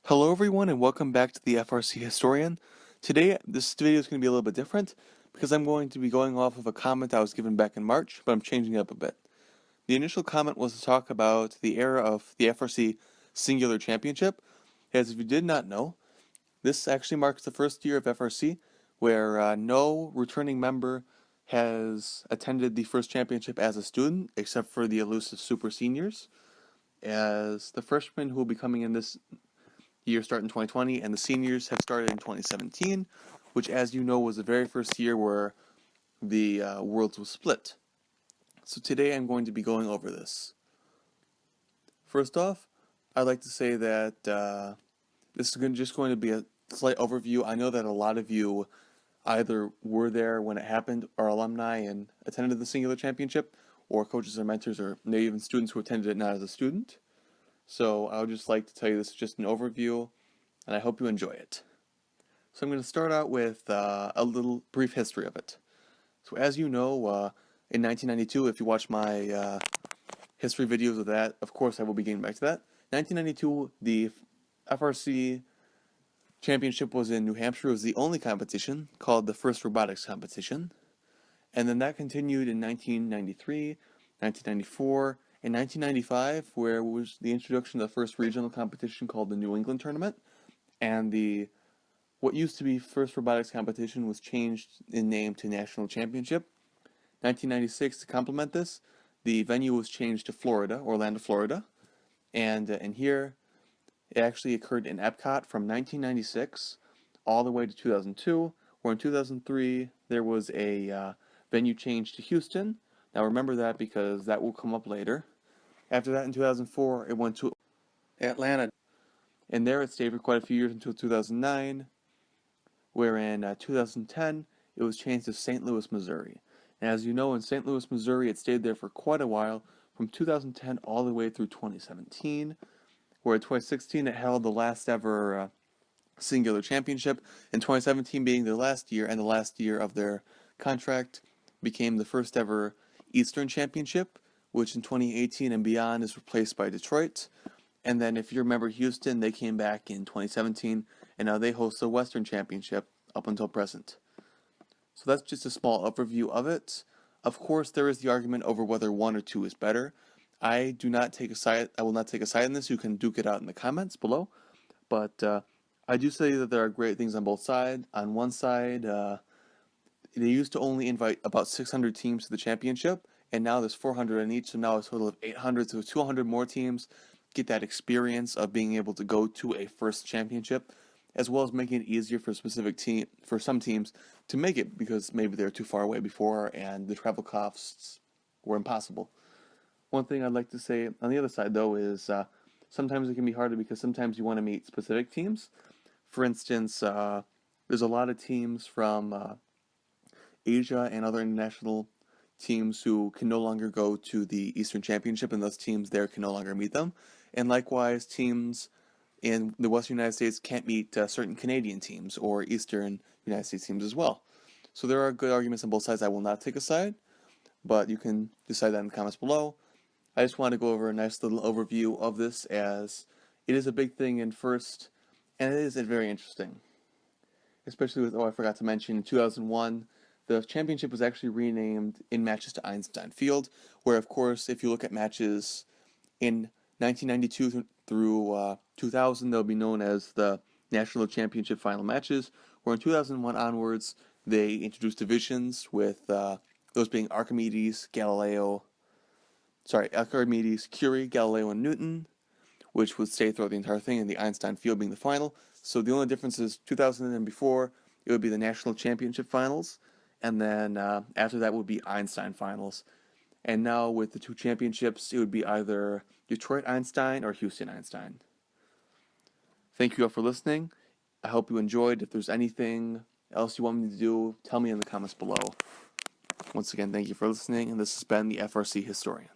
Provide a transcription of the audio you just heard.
Hello everyone and welcome back to the FRC Historian. Today this video is going to be a little bit different because I'm going to be going off of a comment I was given back in March, but I'm changing it up a bit. The initial comment was to talk about the era of the FRC Singular Championship, as if you did not know, this actually marks the first year of FRC where no returning member has attended the first championship as a student except for the elusive super seniors, as the freshmen who will be coming in this year start in 2020, and the seniors have started in 2017, which, as you know, was the very first year where the worlds was split. So today I'm going to be going over this. First off, I'd like to say that this is just going to be a slight overview. I know that a lot of you either were there when it happened, or alumni and attended the Singular Championship, or coaches or mentors, or maybe even students who attended it not as a student. So I would just like to tell you this is just an overview, and I hope you enjoy it. So I'm going to start out with a little brief history of it. So as you know, in 1992, if you watch my history videos of that, of course I will be getting back to that. 1992, the FRC championship was in New Hampshire. It was the only competition, called the First Robotics Competition. And then that continued in 1993, 1994, in 1995, where was the introduction of the first regional competition called the New England Tournament, and what used to be First Robotics Competition was changed in name to National Championship. 1996, to complement this, the venue was changed to Florida, Orlando, Florida, and here it actually occurred in Epcot from 1996 all the way to 2002, where in 2003 there was a venue change to Houston. Now remember that because that will come up later. After that, in 2004, it went to Atlanta, and there it stayed for quite a few years until 2009, where in 2010, it was changed to St. Louis, Missouri. And as you know, in St. Louis, Missouri, it stayed there for quite a while, from 2010 all the way through 2017, where in 2016 it held the last ever Singular Championship, and 2017 being their last year, and the last year of their contract, became the first ever Eastern Championship, which in 2018 and beyond is replaced by Detroit. And then if you remember Houston, they came back in 2017, and now they host the Western Championship up until present. So that's just a small overview of it. Of course, there is the argument over whether one or two is better. I will not take a side in this. You can duke it out in the comments below. But I do say that there are great things on both sides. On one side, they used to only invite about 600 teams to the championship, and now there's 400 in each, so now a total of 800, so 200 more teams get that experience of being able to go to a first championship, as well as making it easier for some teams to make it because maybe they're too far away before and the travel costs were impossible. One thing I'd like to say on the other side, though, is sometimes it can be harder because sometimes you want to meet specific teams. For instance, there's a lot of teams from Asia and other international teams who can no longer go to the Eastern Championship, and those teams there can no longer meet them. And likewise, teams in the Western United States can't meet certain Canadian teams or Eastern United States teams as well. So there are good arguments on both sides. I will not take a side, but you can decide that in the comments below. I just want to go over a nice little overview of this, as it is a big thing in first, and it is very interesting. Especially with, I forgot to mention, in 2001, the championship was actually renamed in matches to Einstein Field, where, of course, if you look at matches in 1992 through 2000, they'll be known as the National Championship Final Matches, where in 2001 onwards, they introduced divisions with those being Archimedes, Curie, Galileo, and Newton, which would stay throughout the entire thing, and the Einstein Field being the final. So the only difference is 2000 and before, it would be the National Championship Finals, and then after that would be Einstein Finals. And now with the two championships, it would be either Detroit Einstein or Houston Einstein. Thank you all for listening. I hope you enjoyed. If there's anything else you want me to do, tell me in the comments below. Once again, thank you for listening, and this has been the FRC Historian.